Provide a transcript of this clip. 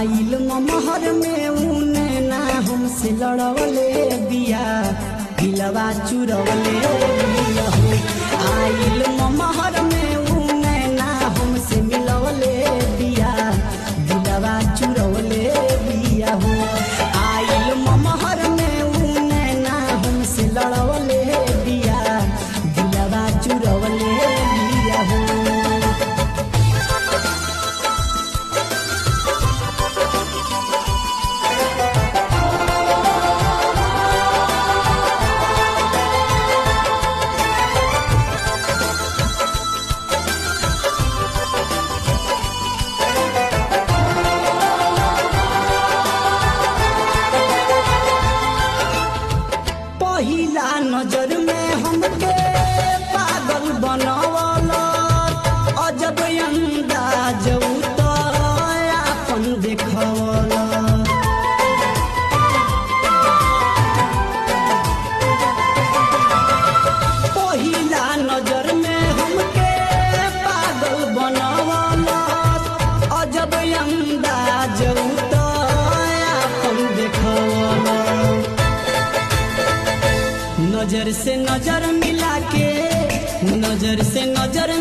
आइल महर में उने ना हमसे लड़वले बिया दिलवा चुरवले बिया हो। आइल महर में उने ना हमसे मिलवले बिया दिलवा चुरवले बिया हो। आइल महर में उने ना हमसे लड़वले बिया दिलवा चुरवले बिया हो। पहिला नजर में हमके पागल बनवला अजब अंदाज तो आपन देखवला। पहिला नजर में हमके पागल बनवला अजब अंदाज तो आपन देखवला। नजर से नजर मिला के नजर से नजर